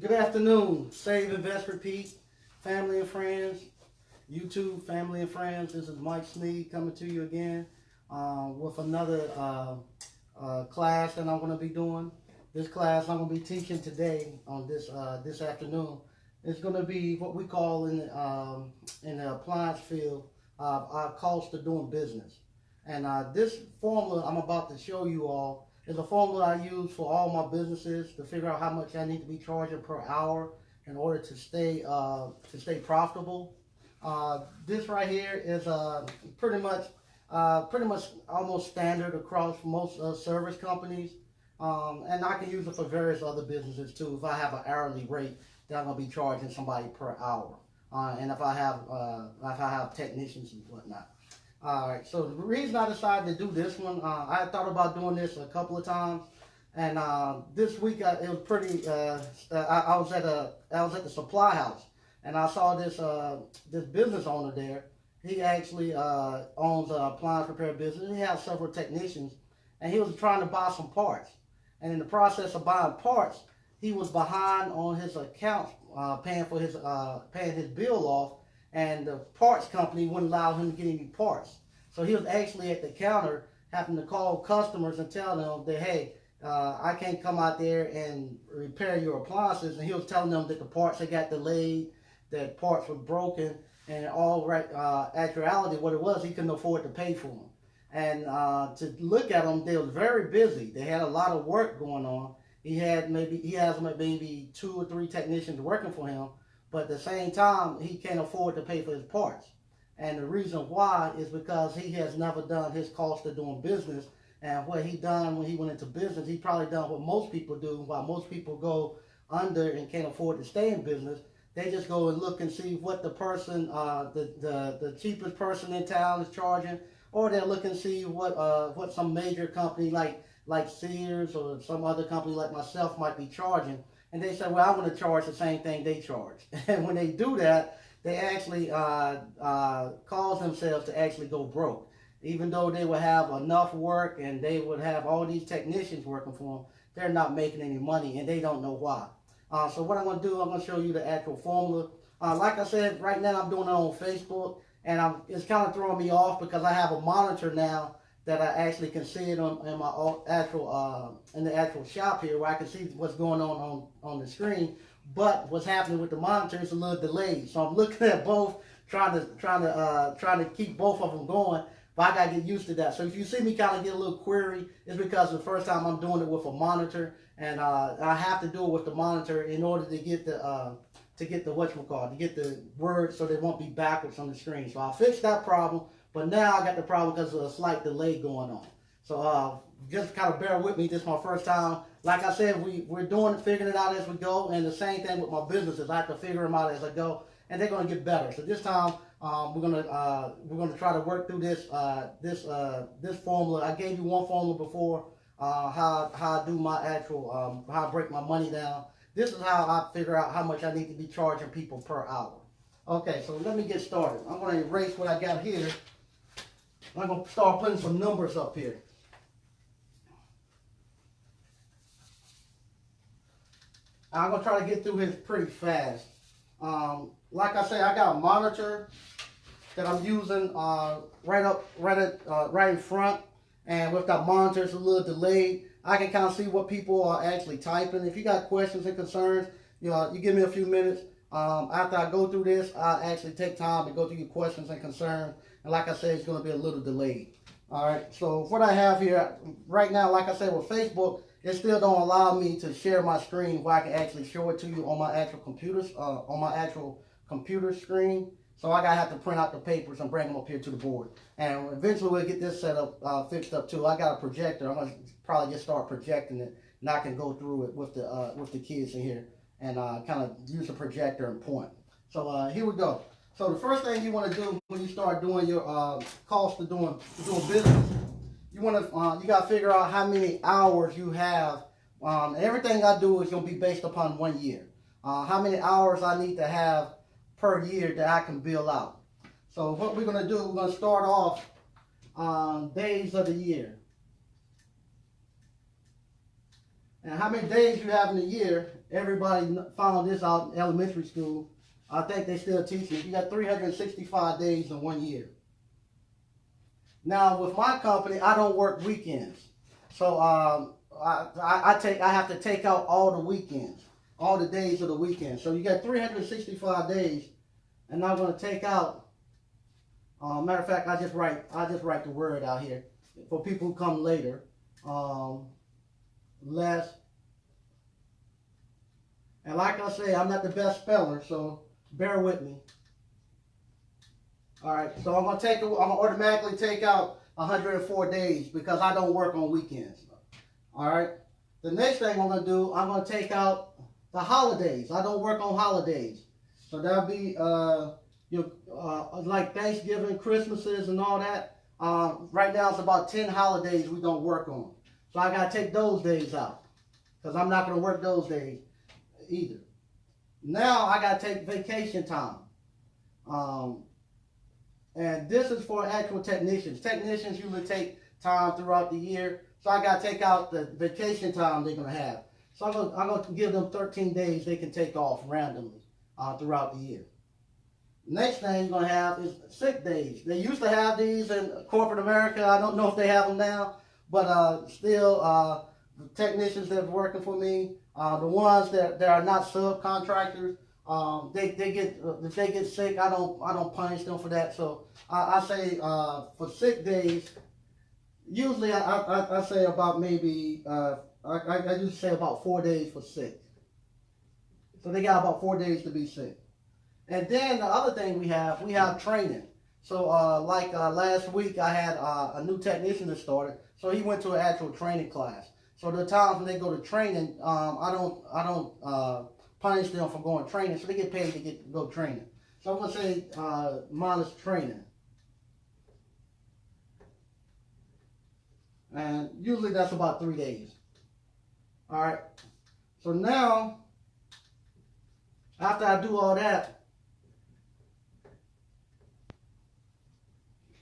Good afternoon, Save, Invest, Repeat, family and friends, YouTube family and friends. This is Mike Sneed coming to you again with another class that I'm going to be doing. This class I'm going to be teaching today on this afternoon. It's going to be what we call in the appliance field our cost of doing business. And this formula I'm about to show you all is a formula I use for all my businesses to figure out how much I need to be charging per hour in order to stay profitable. This right here is pretty much almost standard across most service companies, and I can use it for various other businesses too. If I have an hourly rate that I'm gonna be charging somebody per hour, and if I have technicians and whatnot. Alright, so the reason I decided to do this one, I had thought about doing this a couple of times, and this week it was pretty. I was at the supply house, and I saw this business owner there. He actually owns an appliance repair business. He has several technicians, and he was trying to buy some parts. And in the process of buying parts, he was behind on his account, paying his bill off. And the parts company wouldn't allow him to get any parts. So he was actually at the counter having to call customers and tell them that, hey, I can't come out there and repair your appliances. And he was telling them that the parts had got delayed, that parts were broken, and all actuality, what it was, he couldn't afford to pay for them. And to look at them, they were very busy. They had a lot of work going on. He has maybe 2 or 3 technicians working for him. But at the same time, he can't afford to pay for his parts. And the reason why is because he has never done his cost of doing business. And what he done when he went into business, he probably done what most people do. While most people go under and can't afford to stay in business, they just go and look and see what the person, the cheapest person in town is charging, or they'll look and see what some major company like Sears or some other company like myself might be charging. And they say, well, I want to charge the same thing they charge. And when they do that, they actually cause themselves to actually go broke. Even though they would have enough work and they would have all these technicians working for them, they're not making any money and they don't know why. So what I'm going to do, I'm going to show you the actual formula. Like I said, right now I'm doing it on Facebook, and it's kind of throwing me off because I have a monitor now that I actually can see it in my actual in the actual shop here, where I can see what's going on the screen. But what's happening with the monitor is a little delayed. So I'm looking at both, trying to keep both of them going. But I gotta get used to that. So if you see me kind of get a little query, it's because the first time I'm doing it with a monitor, and I have to do it with the monitor in order to get the to get the words so they won't be backwards on the screen. So I'll fix that problem. But now I got the problem because of a slight delay going on. So just kind of bear with me. This is my first time. Like I said, we're figuring it out as we go. And the same thing with my businesses. I have to figure them out as I go, and they're going to get better. So this time we're gonna try to work through this formula. I gave you one formula before, how I do my actual how I break my money down. This is how I figure out how much I need to be charging people per hour. Okay, so let me get started. I'm going to erase what I got here. I'm going to start putting some numbers up here. I'm going to try to get through this pretty fast. Like I say, I got a monitor that I'm using right in front, and with that monitor, it's a little delayed. I can kind of see what people are actually typing. If you got questions and concerns, you give me a few minutes. After I go through this, I actually take time to go through your questions and concerns. And like I said, it's going to be a little delayed. All right, so what I have here right now, like I said, with Facebook, it still don't allow me to share my screen where I can actually show it to you on my actual computer screen. So I gotta have to print out the papers and bring them up here to the board. And eventually we'll get this set up, fixed up too. I got a projector. I'm gonna probably just start projecting it, and I can go through it with the kids in here and kind of use the projector and point. So here we go. So the first thing you want to do when you start doing your cost of doing business, you got to figure out how many hours you have. Everything I do is going to be based upon 1 year. How many hours I need to have per year that I can bill out. So what we're going to do, we're going to start off days of the year. And how many days you have in a year, everybody found this out in elementary school. I think they still teach it. You got 365 days in 1 year. Now with my company, I don't work weekends. So I have to take out all the weekends, all the days of the weekend. So you got 365 days, and I'm going to take out. Matter of fact, I just write the word out here for people who come later. Less. And like I say, I'm not the best speller, so bear with me. All right, so I'm gonna automatically take out 104 days because I don't work on weekends. All right. The next thing I'm gonna do, I'm gonna take out the holidays. I don't work on holidays, so that'll be like Thanksgiving, Christmases, and all that. Right now it's about 10 holidays we don't work on, so I gotta take those days out because I'm not gonna work those days either. Now I gotta take vacation time. And this is for actual technicians. Technicians usually take time throughout the year. So I got to take out the vacation time they're going to have. So I'm going to give them 13 days they can take off randomly throughout the year. Next thing you're going to have is sick days. They used to have these in corporate America. I don't know if they have them now. But still, the technicians that are working for me, the ones that are not subcontractors, if they get sick, I don't punish them for that. So I say for sick days, usually I say about maybe I usually say about 4 days for sick. So they got about 4 days to be sick. And then the other thing we have training. So last week I had a new technician that started. So he went to an actual training class. So the times when they go to training, I don't punish them for going training, so they get paid to go training. So I'm gonna say minus training, and usually that's about 3 days. All right. So now, after I do all that,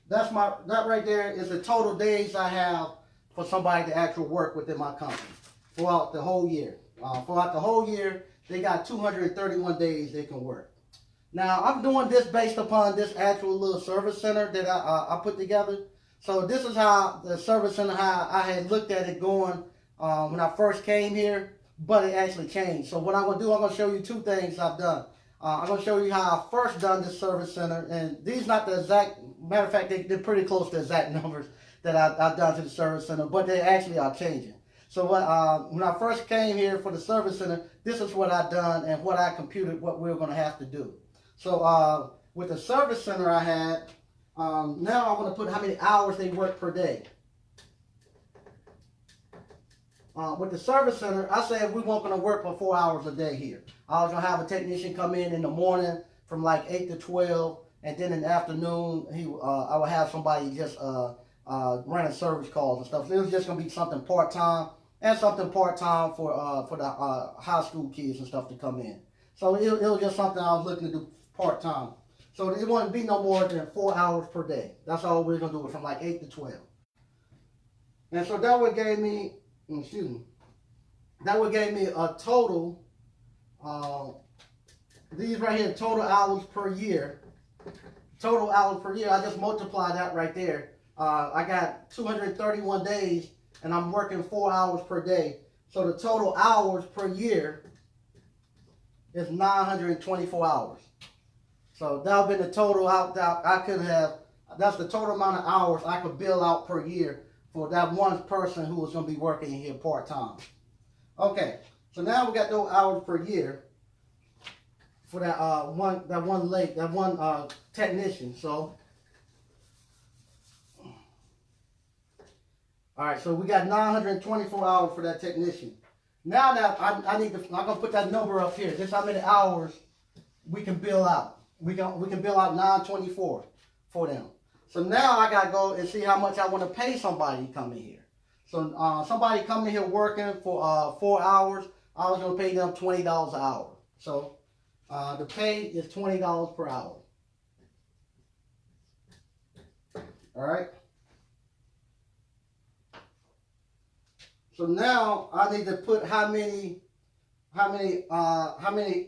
that right there is the total days I have for somebody to actually work within my company throughout the whole year. Throughout the whole year, they got 231 days they can work. Now, I'm doing this based upon this actual little service center that I put together. So this is how the service center, how I had looked at it going when I first came here, but it actually changed. So what I'm going to do, I'm going to show you two things I've done. I'm going to show you how I first done this service center, and these not the exact, matter of fact, they're pretty close to exact numbers that I've done to the service center, but they actually are changing. So when I first came here for the service center, this is what I done and what I computed what we were going to have to do. So with the service center I had, now I'm going to put how many hours they work per day. With the service center, I said we weren't going to work for 4 hours a day here. I was going to have a technician come in the morning from like 8 to 12, and then in the afternoon, I would have somebody just running service calls and stuff. So it was just going to be something part-time, and something part-time for the high school kids and stuff to come in. So it was just something I was looking to do part-time. So it wouldn't be no more than 4 hours per day. That's all we were going to do, from like 8 to 12. And so that would gave me, that would gave me a total, these right here, total hours per year. Total hours per year, I just multiply that right there. I got 231 days, and I'm working 4 hours per day. So the total hours per year is 924 hours. So that would be the total out that I could have. That's the total amount of hours I could bill out per year for that one person who was going to be working here part-time. Okay, so now we got those hours per year for that one technician. So, all right, so we got 924 hours for that technician. Now that I'm gonna put that number up here. This is how many hours we can bill out. We can bill out 924 for them. So now I gotta go and see how much I want to pay somebody coming here. So somebody coming here working for 4 hours, I was gonna pay them $20 an hour. So the pay is $20 per hour. All right. So now I need to put how many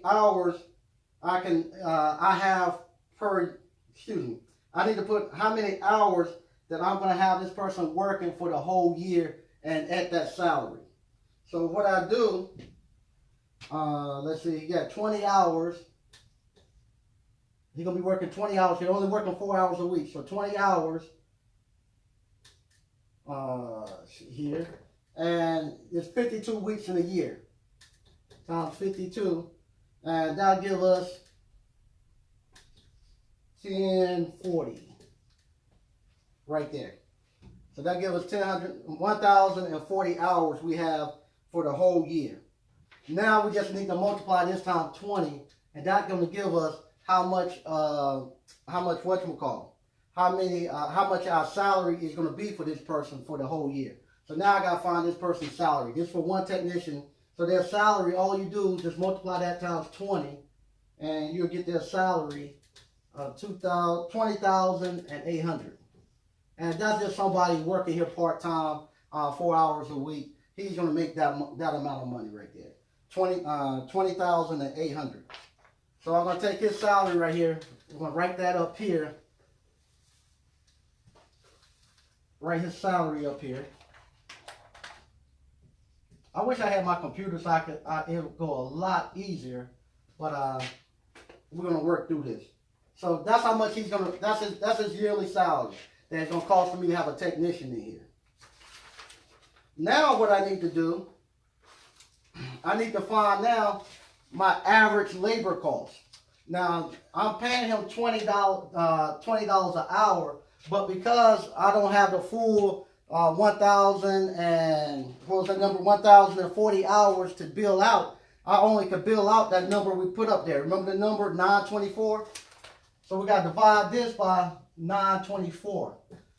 hours I have per, excuse me. I need to put how many hours that I'm going to have this person working for the whole year and at that salary. So what I do, let's see, yeah, 20 hours. He's going to be working 20 hours. He's only working 4 hours a week. So 20 hours here. And it's 52 weeks in a year. Times 52. And that'll give us 1040 right there. So that gives us 1,040 hours we have for the whole year. Now we just need to multiply this times 20, and that's going to give us how much whatchamacallit, how much our salary is going to be for this person for the whole year. So now I got to find this person's salary. This for one technician. So their salary, all you do is just multiply that times 20, and you'll get their salary of $20,800. And that's just somebody working here part-time, 4 hours a week. He's going to make that amount of money right there, $20,800. So I'm going to take his salary right here. I'm going to write that up here. Write his salary up here. I wish I had my computer so it would go a lot easier, but we're going to work through this. So that's how much he's going to, that's his yearly salary that it's going to cost for me to have a technician in here. Now what I need to do, I need to find now my average labor cost. Now I'm paying him $20 an hour, but because I don't have the full 1,040 hours to bill out, I only could bill out that number we put up there. Remember the number 924? So we got to divide this by 924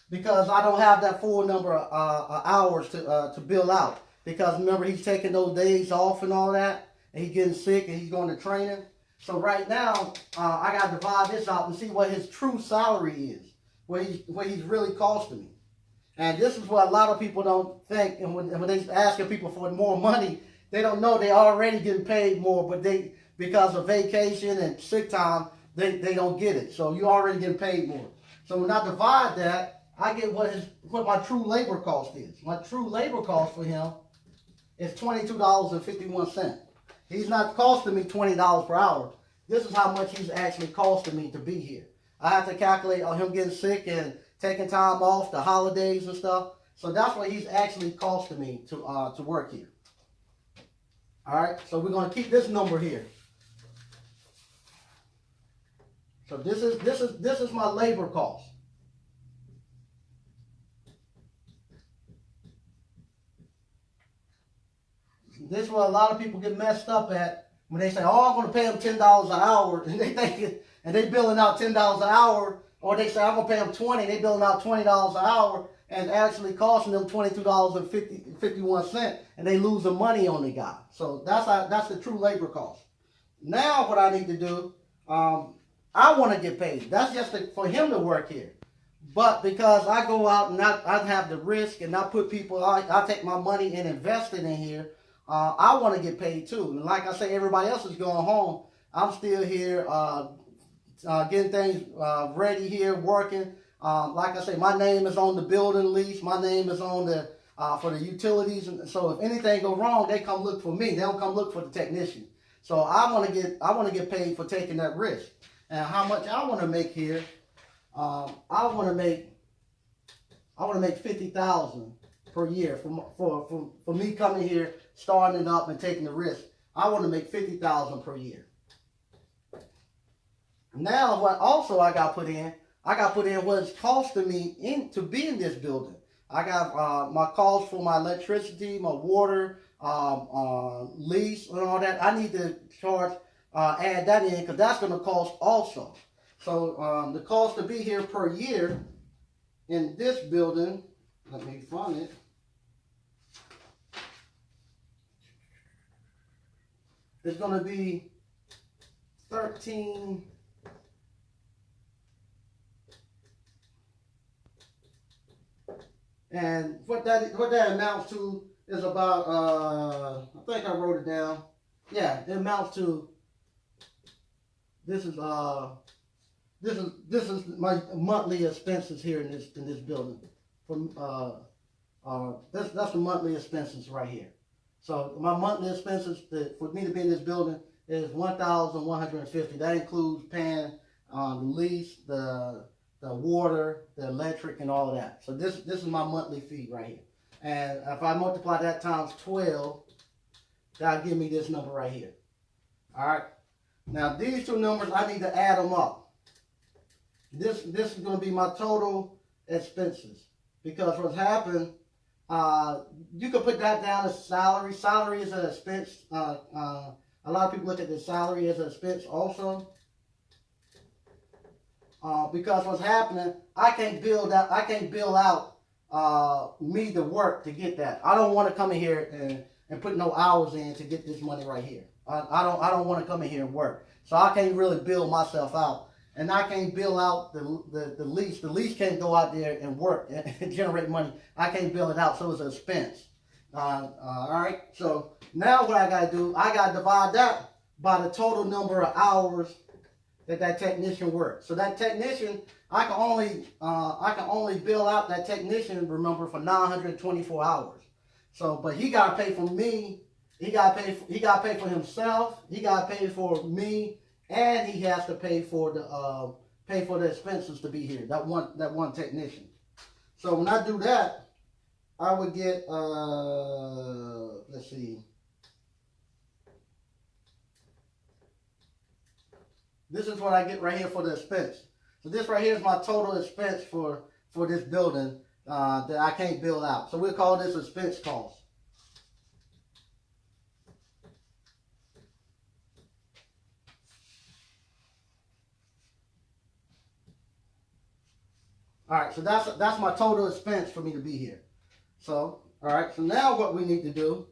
because I don't have that full number of hours to bill out. Because remember, he's taking those days off and all that, and he's getting sick and he's going to training. So right now, I got to divide this out and see what his true salary is, what he's really costing me. And this is what a lot of people don't think. And when they asking people for more money, they don't know they already getting paid more, but because of vacation and sick time, they don't get it. So you already getting paid more. So when I divide that, I get what my true labor cost is. My true labor cost for him is $22.51. He's not costing me $20 per hour. This is how much he's actually costing me to be here. I have to calculate on him getting sick and taking time off, the holidays and stuff. So that's what he's actually costing me to work here. All right, so we're going to keep this number here. So this is my labor cost. This is what a lot of people get messed up at when they say, "Oh, I'm going to pay them $10 an hour," and they billing out $10 an hour, or they say, "I'm going to pay them $20," and they billing out $20 an hour, and actually costing them $22.51, and they lose the money on the guy. So that's the true labor cost. Now what I need to do, I want to get paid. That's just for him to work here. But because I go out and I have the risk and I put people, I take my money and invest it in here, I want to get paid too. And like I say, everybody else is going home. I'm still here getting things ready here, working. Like I say, my name is on the building lease. My name is on the for the utilities. And so if anything go wrong, they come look for me. They don't come look for the technician. So I want to get paid for taking that risk. And how much I want to make here? I want to make $50,000 per year for me coming here, starting it up and taking the risk. I want to make $50,000 per year. Now, what also I got put in what it's costing me to be in this building. I got my cost for my electricity, my water, lease, and all that. I need to add that in because that's going to cost also. So the cost to be here per year in this building, let me find it. It's going to be 13. And what that amounts to is about, I think I wrote it down. Yeah, it amounts to, this is my monthly expenses here in this building. From that's the monthly expenses right here. So my monthly expenses for me to be in this building is $1,150. That includes paying the lease, the water, the electric, and all of that. So this is my monthly fee right here. And if I multiply that times 12, that'll give me this number right here. All right. Now these two numbers, I need to add them up. This is going to be my total expenses, because what's happened, you can put that down as salary. Salary is an expense. A lot of people look at the salary as an expense also, because what's happening, I can't bill out me to work to get that. I don't want to come in here and put no hours in to get this money right here. I don't want to come in here and work, so I can't really bill myself out. And I can't bill out the lease. The lease can't go out there and work and generate money. I can't bill it out, so it's an expense. All right. So now what I got to do, I got to divide that by the total number of hours that technician works. So that technician, I can only bill out that technician, remember, for 924 hours. So, but he got to pay for me. He got to pay for himself. He got to pay for me. And he has to pay for the expenses to be here. That one technician. So when I do that, I would get let's see. This is what I get right here for the expense. So this right here is my total expense for this building that I can't bill out. So we'll call this expense cost. All right, so that's my total expense for me to be here. So, all right, so now what we need to do.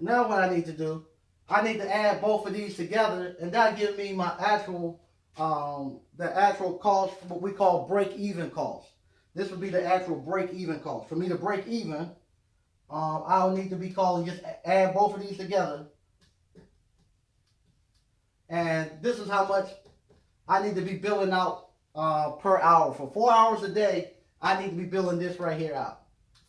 Now what I need to do, I need to add both of these together, and that'll give me my actual, the actual cost, what we call break-even cost. This would be the actual break-even cost. For me to break even, I'll need to be calling, just add both of these together. And this is how much I need to be billing out per hour. For 4 hours a day, I need to be billing this right here out.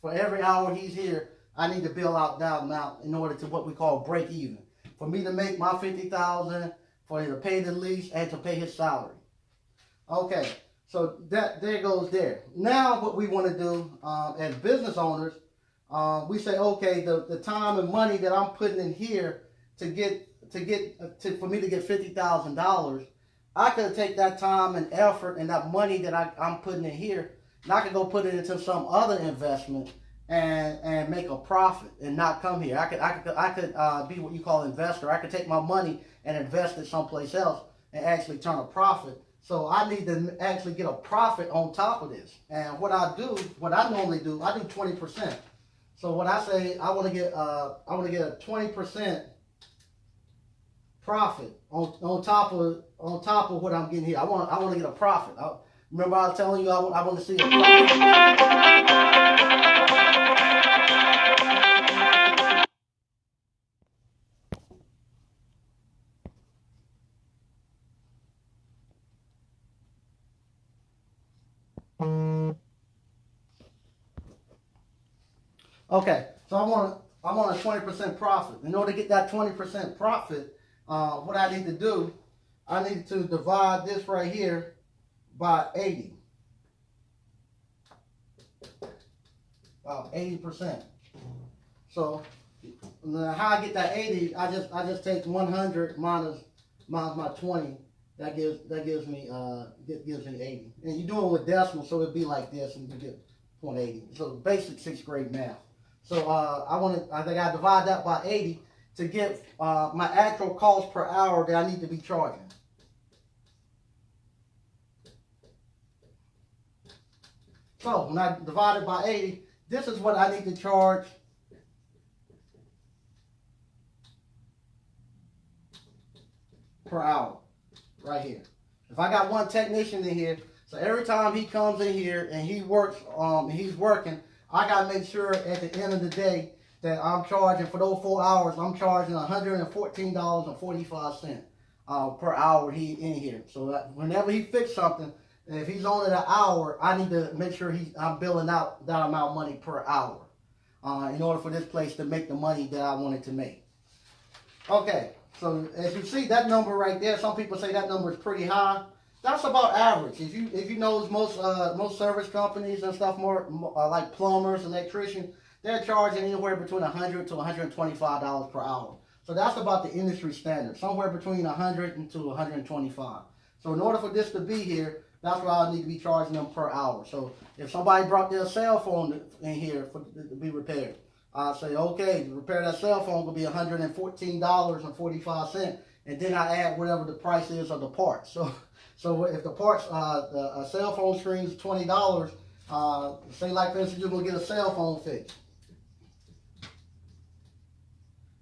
For every hour he's here, I need to bill out that amount in order to what we call break even. For me to make my $50,000, for him to pay the lease, and to pay his salary. Okay. So there goes there. Now what we want to do as business owners, we say, okay, the time and money that I'm putting in here for me to get $50,000, I could take that time and effort and that money that I'm putting in here, and I could go put it into some other investment and make a profit and not come here. I could be what you call an investor. I could take my money and invest it someplace else and actually turn a profit. So I need to actually get a profit on top of this. And what I normally do, I do 20%. So what I say, I want to get a 20% profit on top of what I'm getting here. I want to get a profit. Remember I was telling you I want to see a profit. Okay, so I want a 20% profit. In order to get that 20% profit, what I need to do, I need to divide this right here by 80. About 80%. So how I get that 80, I just take 100 minus my 20. That gives me 80. And you do it with decimals, so it'd be like this, and you get 0.80. So basic 6th grade math. So I think I divide that by 80 to get my actual cost per hour that I need to be charging. So when I divide it by 80, this is what I need to charge per hour, right here. If I got one technician in here, so every time he comes in here and he works, he's working, I gotta make sure at the end of the day that I'm charging for those 4 hours. I'm charging $114.45 per hour he in here. So that whenever he fix something, if he's on it an hour, I need to make sure I'm billing out that amount of money per hour in order for this place to make the money that I want it to make. Okay, so as you see that number right there, some people say that number is pretty high. That's about average. If you know most service companies and stuff, more like plumbers, electricians, they're charging anywhere between $100 to $125 per hour. So that's about the industry standard, somewhere between $100 to $125. So in order for this to be here, that's why I need to be charging them per hour. So if somebody brought their cell phone in here to be repaired, I say, okay, to repair that cell phone will be $114.45, and then I add whatever the price is of the parts. So if the parts, a cell phone screen is $20, say like for instance, you're gonna get a cell phone fixed.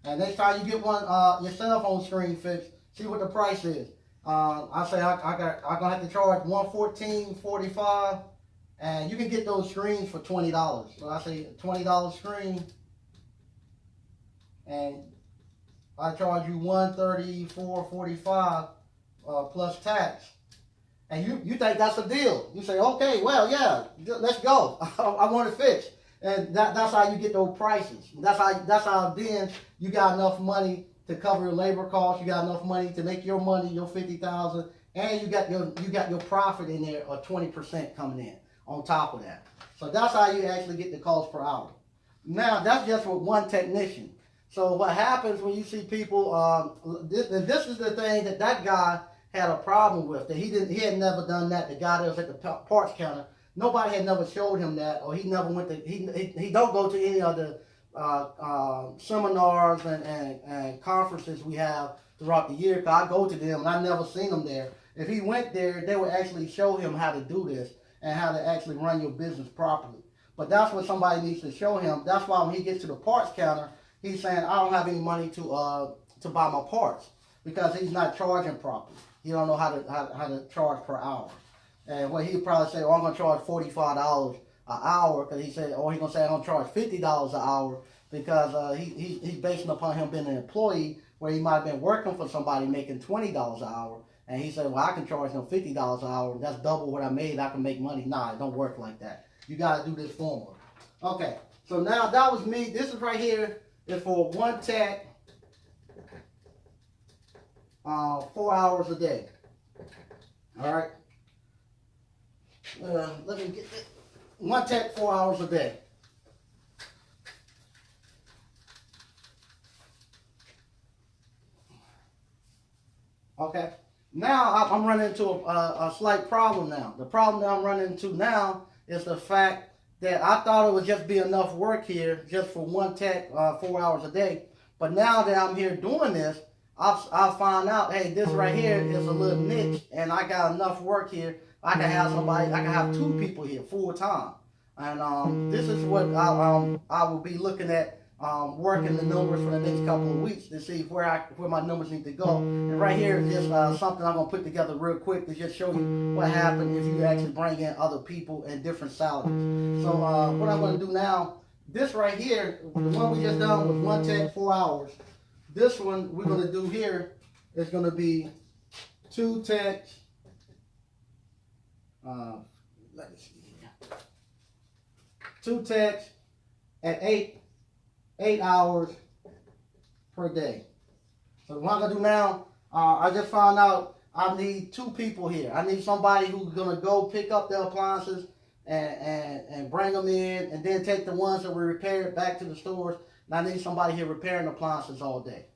And next time you get your cell phone screen fixed, see what the price is. I say I'm gonna have to charge $114.45, and you can get those screens for $20. So I say $20 screen, and I charge you $134.45 plus tax. And you think that's a deal. You say, okay, well, yeah, let's go. I want it fixed. And that's how you get those prices. That's how then you got enough money to cover your labor costs. You got enough money to make your money, your $50,000, and you got your profit in there of 20% coming in on top of that. So that's how you actually get the cost per hour. Now that's just with one technician. So what happens when you see people? This is the thing that guy had a problem with, that he had never done that. The guy that was at the parts counter, nobody had never showed him that, or he never went to, he don't go to any of the seminars and conferences we have throughout the year, because I go to them and I never seen him there. If he went there, they would actually show him how to do this and how to actually run your business properly. But that's what somebody needs to show him. That's why when he gets to the parts counter, he's saying, I don't have any money to buy my parts, because he's not charging properly. He don't know how to charge per hour. And what he'd probably say, oh, I'm going to charge $45 an hour, because he said, or he's going to say, I'm going to charge $50 an hour, because he's basing upon him being an employee, where he might have been working for somebody making $20 an hour. And he said, well, I can charge them $50 an hour. That's double what I made. I can make money. Nah, it don't work like that. You got to do this formula. Okay, so now that was me. This is right here is for one tech, 4 hours a day. All right. Let me get this. One tech, 4 hours a day. Okay. Now I'm running into a slight problem now. The problem that I'm running into now is the fact that I thought it would just be enough work here just for one tech, 4 hours a day. But now that I'm here doing this, I'll find out, hey, this right here is a little niche, and I got enough work here. I can have somebody, I can have 2 people here full time. And this is what I will be looking at, working the numbers for the next couple of weeks to see where my numbers need to go. And right here is just something I'm going to put together real quick to just show you what happens if you actually bring in other people and different salaries. So what I'm going to do now, this right here, the one we just done was one tech, 4 hours. This one we're going to do here is going to be 2 techs. Let me see here. 2 techs at 8 hours per day. So what I'm going to do now, I just found out I need 2 people here. I need somebody who's going to go pick up the appliances and bring them in, and then take the ones that we repaired back to the stores. And I need somebody here repairing appliances all day.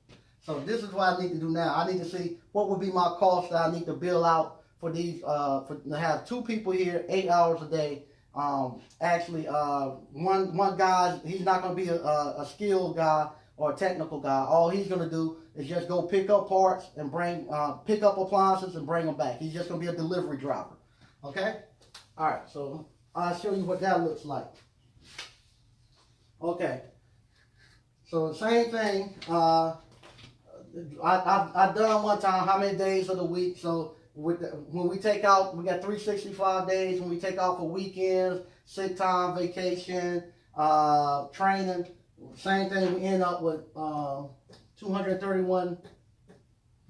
So this is what I need to do now. I need to see what would be my cost that I need to bill out for these, to have 2 people here, 8 hours a day. Actually, one guy, he's not going to be a skilled guy or a technical guy. All he's going to do is just go pick up parts and pick up appliances and bring them back. He's just going to be a delivery driver. Okay? All right, so I'll show you what that looks like. Okay. So the same thing, I done one time how many days of the week. So when we take out, we got 365 days. When we take out for weekends, sick time, vacation, training, same thing. We end up with 231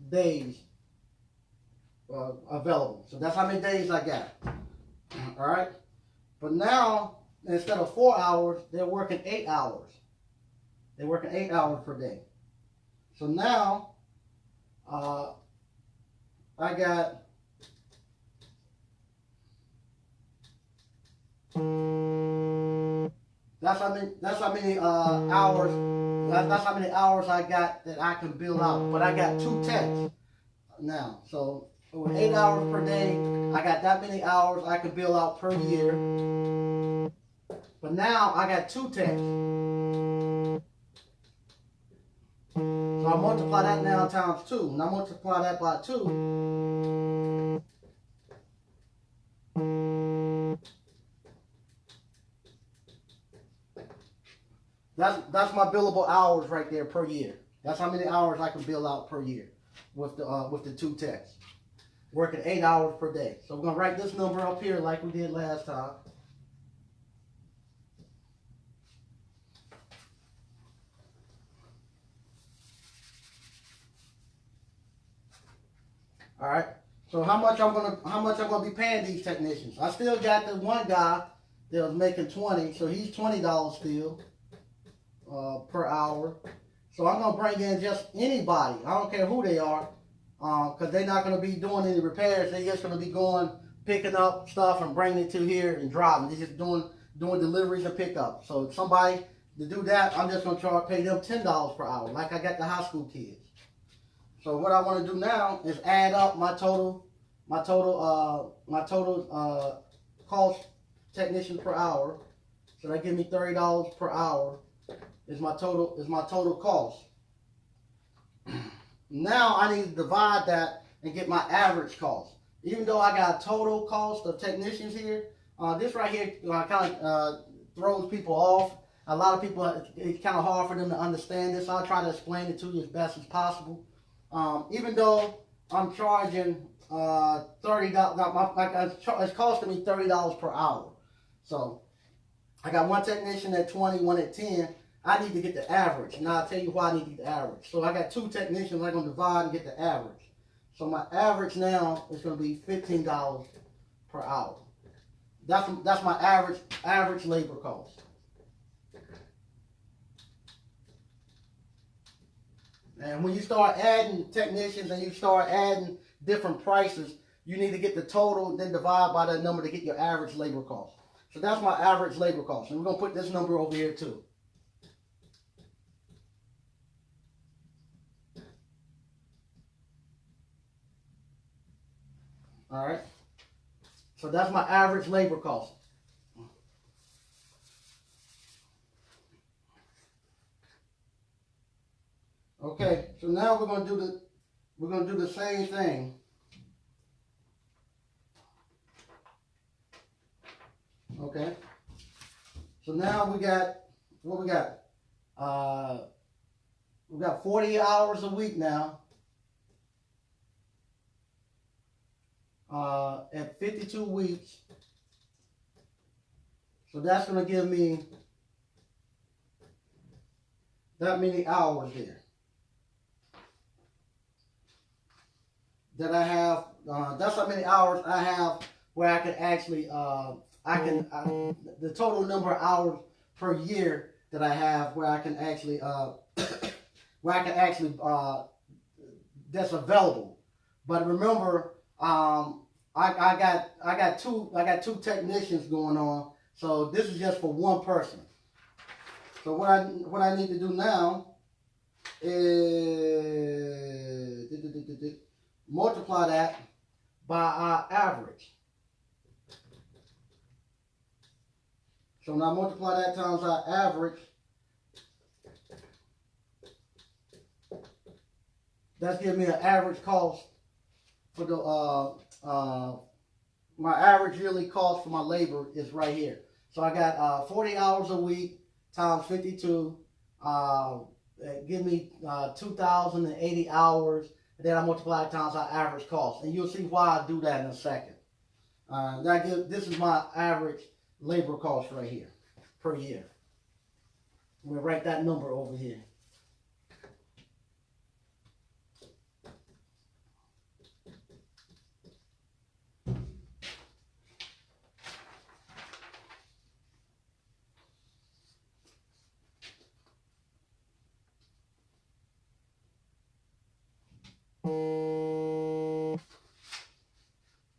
days available. So that's how many days I got. All right. But now, instead of 4 hours, they're working 8 hours. They're working 8 hours per day. So now, I got that's how many hours. That's how many hours I got that I can bill out. But I got 2 techs now. So with 8 hours per day, I got that many hours I can bill out per year. But now I got 2 techs. So I multiply that now times 2. And I multiply that by 2. That's my billable hours right there per year. That's how many hours I can bill out per year with the 2 techs. Working 8 hours per day. So we're gonna write this number up here like we did last time. All right. So how much I'm gonna be paying these technicians? I still got the one guy that was making 20, so he's $20 still per hour. So I'm gonna bring in just anybody. I don't care who they are, because they're not gonna be doing any repairs. They're just gonna be going picking up stuff and bringing it to here and driving. They're just doing deliveries and pickup. So somebody to do that, I'm just gonna pay them $10 per hour, like I got the high school kids. So what I want to do now is add up my total cost technician per hour. So that give me $30 per hour is my total cost. Now I need to divide that and get my average cost. Even though I got a total cost of technicians here, this right here kind of throws people off. A lot of people, it's kind of hard for them to understand this. I'll try to explain it to you as best as possible. Even though I'm charging $30, it's costing me $30 per hour. So I got one technician at 20, one at 10. I need to get the average. Now I'll tell you why I need to get the average. So I got 2 technicians. I'm going to divide and get the average. So my average now is going to be $15 per hour. That's my average labor cost. And when you start adding technicians and you start adding different prices, you need to get the total, then divide by that number to get your average labor cost. So that's my average labor cost. And we're going to put this number over here too. All right. So that's my average labor cost. Okay, so now we're gonna do the same thing. Okay. So now we got what we got. We got 40 hours a week now. At 52 weeks. So that's gonna give me that many hours there. That I have, that's how many hours I have where I can actually, the total number of hours per year that I have where I can actually, that's available. But remember, I got two technicians going on, so this is just for one person. So what I need to do now is multiply that by our average. So now multiply that times our average. That's giving me an average cost for the my average yearly cost for my labor is right here. So I got 40 hours a week times 52 give me 2,080 hours, and then I multiply it times our average cost. And you'll see why I do that in a second. This is my average labor cost right here per year. We'll write that number over here.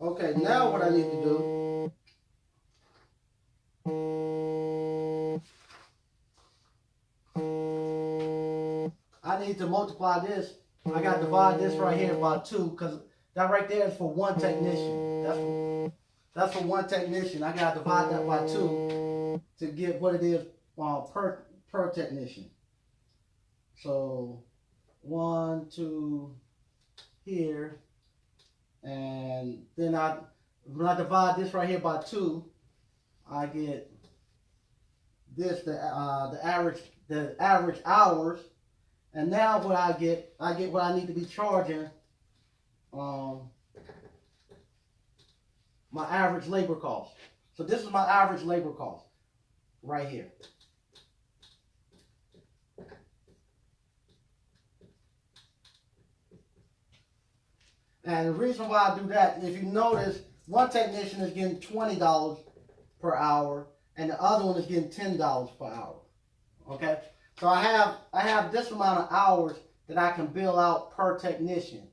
Okay, now what I need to do, I need to multiply this. I got to divide this right here by 2, because that right there is for one technician. That's for one technician. I got to divide that by 2 to get what it is per technician. So 1, 2 here, and then when I divide this right here by 2, I get this the average hours. And now what I get what I need to be charging, my average labor cost. So this is my average labor cost right here. And the reason why I do that, if you notice, one technician is getting $20 per hour, and the other one is getting $10 per hour. Okay? So I have this amount of hours that I can bill out per technician.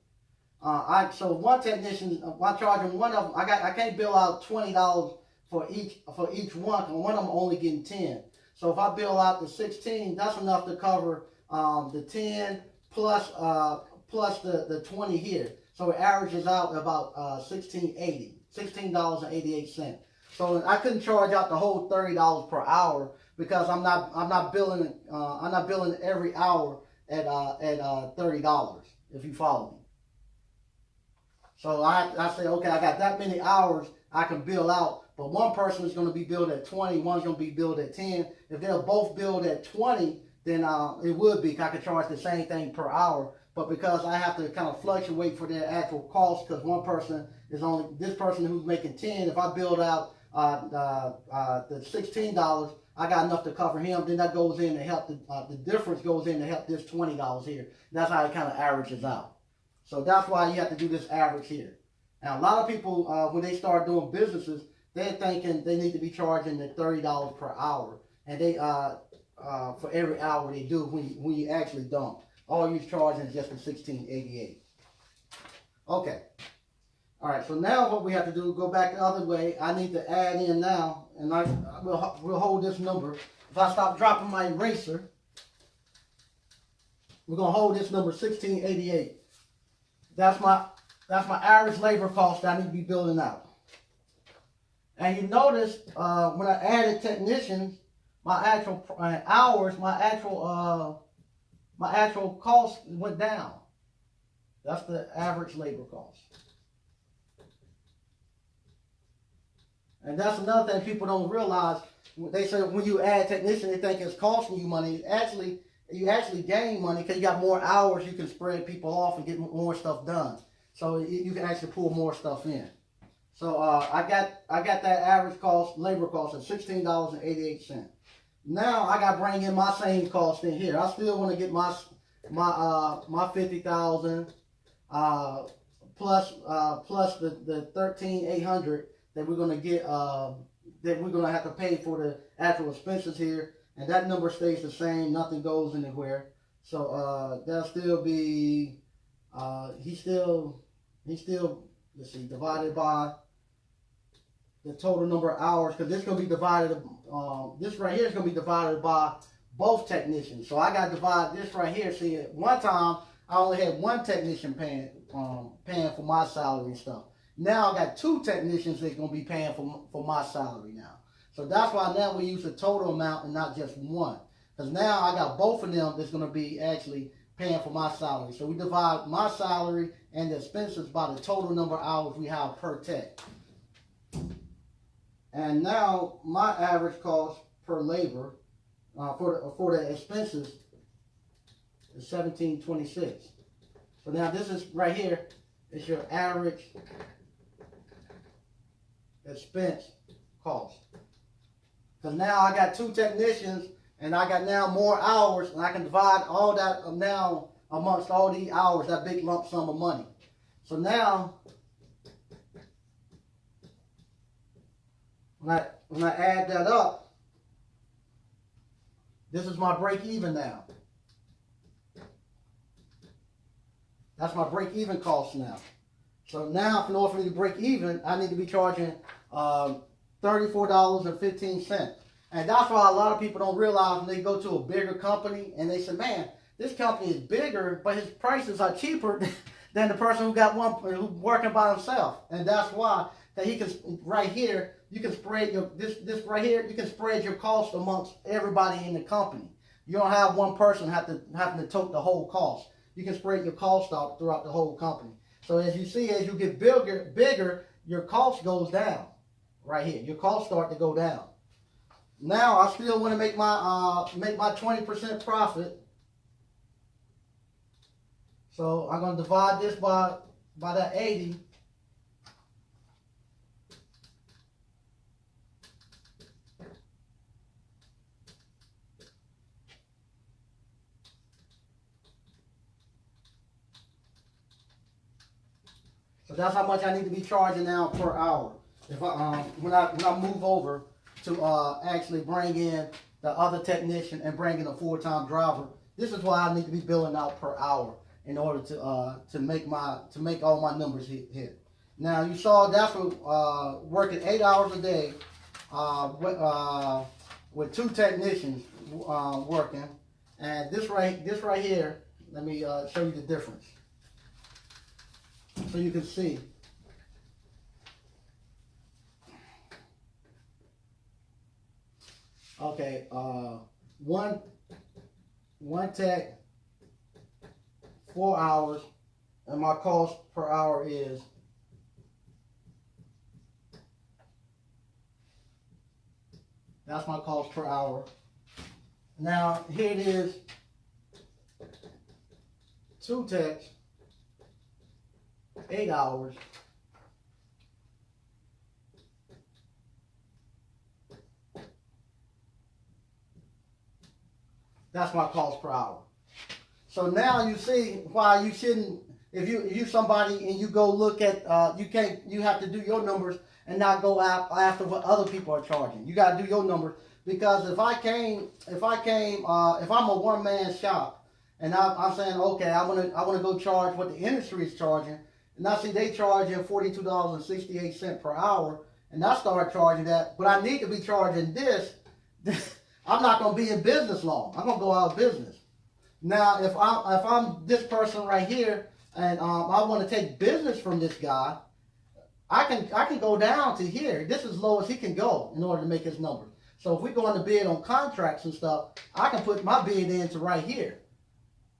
So one technician, I'm charging one of them. I can't bill out $20 for each one, because one of them only getting 10. So if I bill out the 16, that's enough to cover the 10 plus the 20 here. So it averages out about $16.88. So I couldn't charge out the whole $30 per hour, because I'm not billing every hour at $30, if you follow me. So I say, okay, I got that many hours I can bill out, but one person is going to be billed at 20, one's going to be billed at 10. If they're both billed at 20, then it would be, I could charge the same thing per hour. But because I have to kind of fluctuate for their actual cost, because one person is only, this person who's making 10, if I build out the $16, I got enough to cover him, then that goes in to help, the difference goes in to help this $20 here. That's how it kind of averages out. So that's why you have to do this average here. Now a lot of people, when they start doing businesses, they're thinking they need to be charging the $30 per hour, and they for every hour they do, when you actually don't. All you're charging is just the $16.88. Okay. All right. So now what we have to do, go back the other way. I need to add in now, and we'll hold this number. If I stop dropping my eraser, we're gonna hold this number $16.88. That's my average labor cost that I need to be building out. And you notice when I added technicians, my actual hours, my actual cost went down. That's the average labor cost. And that's another thing people don't realize. They say when you add technician, they think it's costing you money. You actually gain money, because you got more hours, you can spread people off and get more stuff done. So you can actually pull more stuff in. So I got that average cost, labor cost of $16.88. Now I got to bring in my same cost in here. I still want to get my 50,000 plus the 13,800 that we're going to get that we're going to have to pay for the actual expenses here, and that number stays the same. Nothing goes anywhere. So that'll still be he's still let's see, divided by the total number of hours, because this is going to be divided. This right here is going to be divided by both technicians. So I got to divide this right here. See, at one time I only had one technician paying for my salary and stuff. Now I got two technicians that's going to be paying for my salary now. So that's why now we use the total amount and not just one. Because now I got both of them that's going to be actually paying for my salary. So we divide my salary and the expenses by the total number of hours we have per tech. And now my average cost per labor for the expenses is $17.26. So now this is right here is your average expense cost. Because now I got 2 technicians and I got now more hours, and I can divide all that now amongst all these hours, that big lump sum of money. So now when I add that up, this is my break even now. That's my break even cost now. So now, in order for me to break even, I need to be charging $34.15. And that's why a lot of people don't realize when they go to a bigger company and they say, man, this company is bigger, but his prices are cheaper than the person who's working by himself. And that's why that he can, right here, you can spread your, this right here, you can spread your cost amongst everybody in the company. You don't have one person having to tote the whole cost. You can spread your cost out throughout the whole company. So as you see, as you get bigger, your cost goes down. Right here, your costs start to go down. Now I still want to make my 20% profit. So I'm going to divide this by that 80. So that's how much I need to be charging now per hour. If I when I move over to actually bring in the other technician and bring in a full-time driver, this is why I need to be billing out per hour in order to make all my numbers hit. Now you saw that's what working 8 hours a day with 2 technicians working, and this right here. Let me show you the difference so you can see. Okay, one tech, 4 hours, and my cost per hour is that's my cost per hour. Now here it is, 2 techs, 8 hours. That's my cost per hour. So now you see why you shouldn't, if you somebody and you go look at, you have to do your numbers and not go after what other people are charging. You got to do your numbers, because if I'm a one-man shop and I'm saying, okay, I want to go charge what the industry is charging, and I see they charging $42.68 per hour, and I start charging that, but I need to be charging this. I'm not going to be in business long. I'm going to go out of business. Now, if I'm this person right here, and I want to take business from this guy, I can go down to here. This is as low as he can go in order to make his numbers. So if we go on to bid on contracts and stuff, I can put my bid into right here,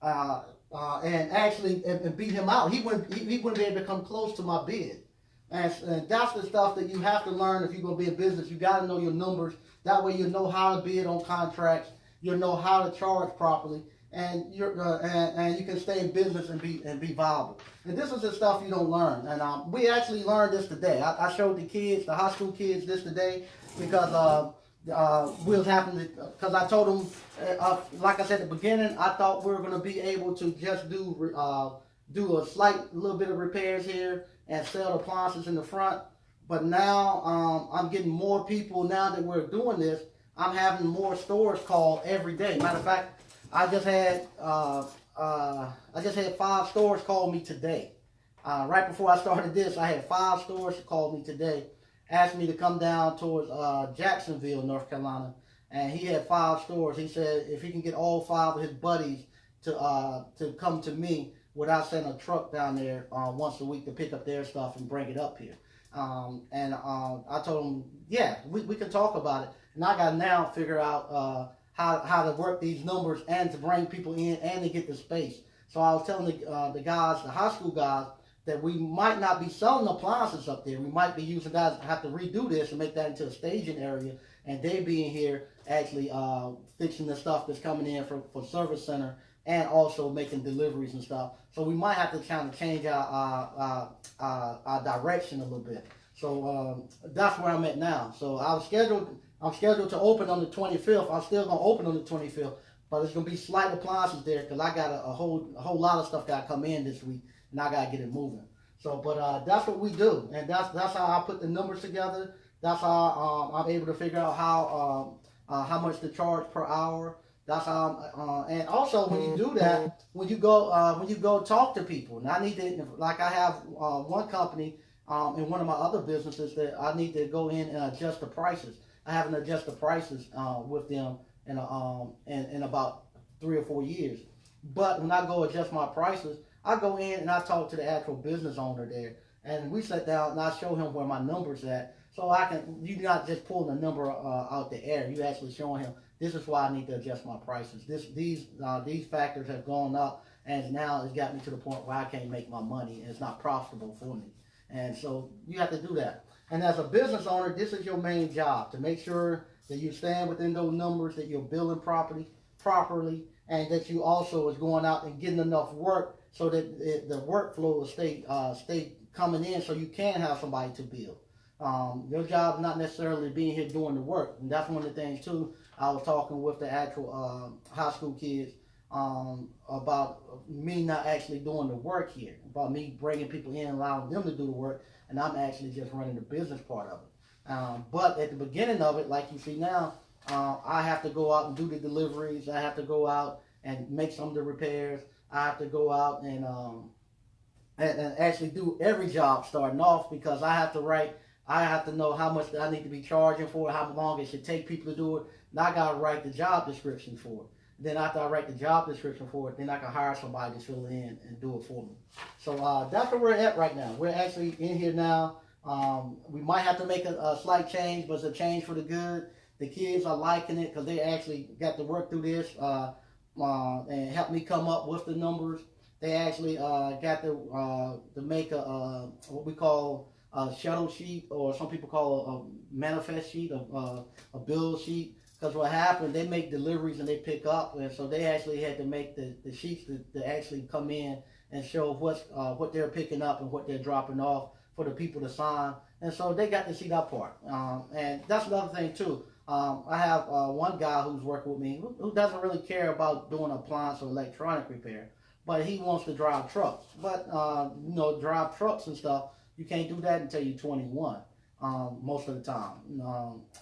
and actually beat him out. He wouldn't be able to come close to my bid. And that's the stuff that you have to learn if you're going to be in business. You got to know your numbers. That way you know how to bid on contracts. You know how to charge properly, and and you can stay in business and be viable. And this is the stuff you don't learn. And we actually learned this today. I showed the kids, the high school kids, this today, because we was happening, because I told them, like I said at the beginning, I thought we were going to be able to just do a slight little bit of repairs here and sell appliances in the front. But now I'm getting more people now that we're doing this. I'm having more stores called every day. Matter of fact, I just had 5 stores call me today. Right before I started this, I had 5 stores call me today, asked me to come down towards Jacksonville, North Carolina, and he had 5 stores. He said if he can get all 5 of his buddies to come to me without sending a truck down there once a week to pick up their stuff and bring it up here. I told him, yeah, we can talk about it. And I got to now figure out how to work these numbers and to bring people in and to get the space. So I was telling the guys, the high school guys, that we might not be selling appliances up there. We might be using guys to have to redo this and make that into a staging area, and they being here actually fixing the stuff that's coming in for service center and also making deliveries and stuff. So we might have to kind of change our direction a little bit. So that's where I'm at now. So I'm scheduled to open on the 25th. I'm still gonna open on the 25th, but it's gonna be slight appliances there because I got a whole lot of stuff got to come in this week, and I gotta get it moving. So, but that's what we do, and that's how I put the numbers together. That's how I'm able to figure out how much to charge per hour. That's how, and also when you do that, when you go talk to people, and I need to, like I have one company in one of my other businesses that I need to go in and adjust the prices. I haven't adjusted the prices with them in about 3 or 4 years. But when I go adjust my prices, I go in and I talk to the actual business owner there, and we sit down and I show him where my numbers at. So you're not just pulling a number out the air. You actually showing him this is why I need to adjust my prices. These factors have gone up, and now it's got me to the point where I can't make my money, and it's not profitable for me. And so you have to do that. And as a business owner, this is your main job, to make sure that you stand within those numbers, that you're billing properly, and that you also is going out and getting enough work so that the workflow will stay coming in, so you can have somebody to bill. Your job is not necessarily being here doing the work, and that's one of the things too. I was talking with the actual high school kids about me not actually doing the work here, about me bringing people in, allowing them to do the work, and I'm actually just running the business part of it. But at the beginning of it, like you see now, I have to go out and do the deliveries. I have to go out and make some of the repairs. I have to go out and actually do every job starting off, because I have to know how much I need to be charging for it, how long it should take people to do it. And I got to write the job description for it. Then after I write the job description for it, then I can hire somebody to fill it in and do it for me. So that's where we're at right now. We're actually in here now. We might have to make a slight change, but it's a change for the good. The kids are liking it because they actually got to work through this and help me come up with the numbers. They actually got to make what we call a shuttle sheet, or some people call a manifest sheet, a bill sheet. Because what happened, they make deliveries and they pick up, and so they actually had to make the sheets to actually come in and show what they're picking up and what they're dropping off for the people to sign. And so they got to see that part. And that's another thing too. I have one guy who's working with me who doesn't really care about doing appliance or electronic repair, but he wants to drive trucks. But drive trucks and stuff, you can't do that until you're 21. Most of the time.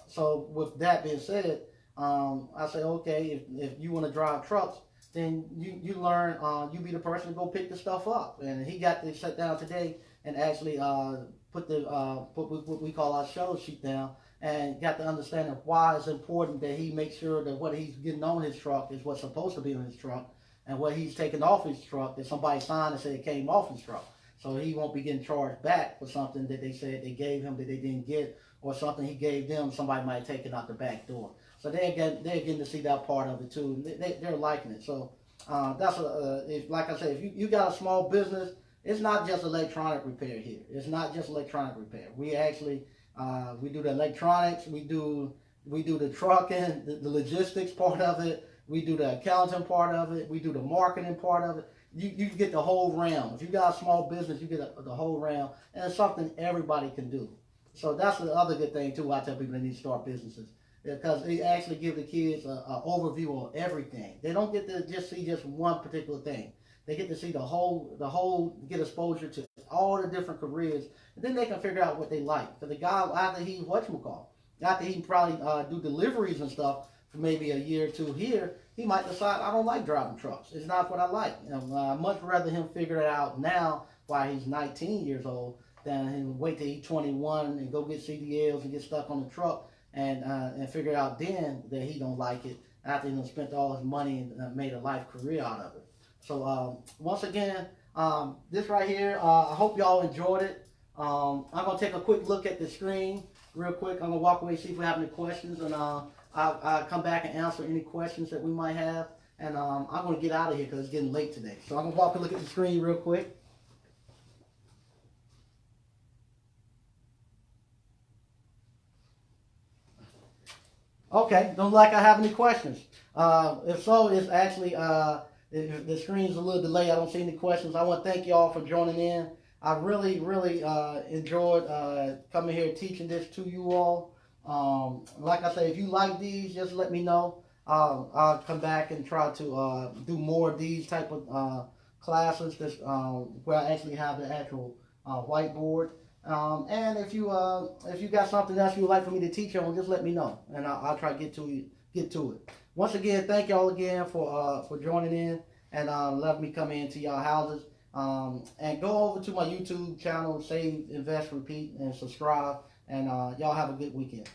So with that being said, I say, okay, if you want to drive trucks, then you learn, you be the person to go pick the stuff up. And he got to sit down today and actually put what we call our shuttle sheet down, and got to understand why it's important that he makes sure that what he's getting on his truck is what's supposed to be on his truck, and what he's taking off his truck that somebody signed and said it came off his truck. So he won't be getting charged back for something that they said they gave him that they didn't get, or something he gave them somebody might take it out the back door. So they're getting to see that part of it too. They're liking it. So that's like I said, if you got a small business, it's not just electronic repair here. It's not just electronic repair. We actually we do the electronics. We do the trucking, the logistics part of it. We do the accounting part of it. We do the marketing part of it. You get the whole round. If you got a small business, you get the whole round, and it's something everybody can do. So that's the other good thing too. I tell people they need to start businesses, because they actually give the kids an overview of everything. They don't get to just see just one particular thing. They get to see the whole, get exposure to all the different careers, and then they can figure out what they like. So the guy, after he probably do deliveries and stuff for maybe a year or two here, he might decide, I don't like driving trucks. It's not what I like. I'd much rather him figure it out now while he's 19 years old than him wait till he's 21 and go get CDLs and get stuck on the truck and figure out then that he don't like it after he spent all his money and made a life career out of it. So once again, this right here, I hope y'all enjoyed it. I'm going to take a quick look at the screen real quick. I'm going to walk away, see if we have any questions, and I'll come back and answer any questions that we might have. And I'm going to get out of here because it's getting late today. So I'm going to walk and look at the screen real quick. Okay, don't look like I have any questions. If so, it's actually if the screen's a little delayed, I don't see any questions. I want to thank y'all for joining in. I really, really enjoyed coming here teaching this to you all. Like I say, if you like these, just let me know. I'll come back and try to do more of these type of classes that's, where I actually have the actual whiteboard. And if you got something else you would like for me to teach on, just let me know, and I'll try to get to it. Once again, thank y'all again for joining in and letting me come into y'all houses. And go over to my YouTube channel, Save, Invest, Repeat, and subscribe. And y'all have a good weekend.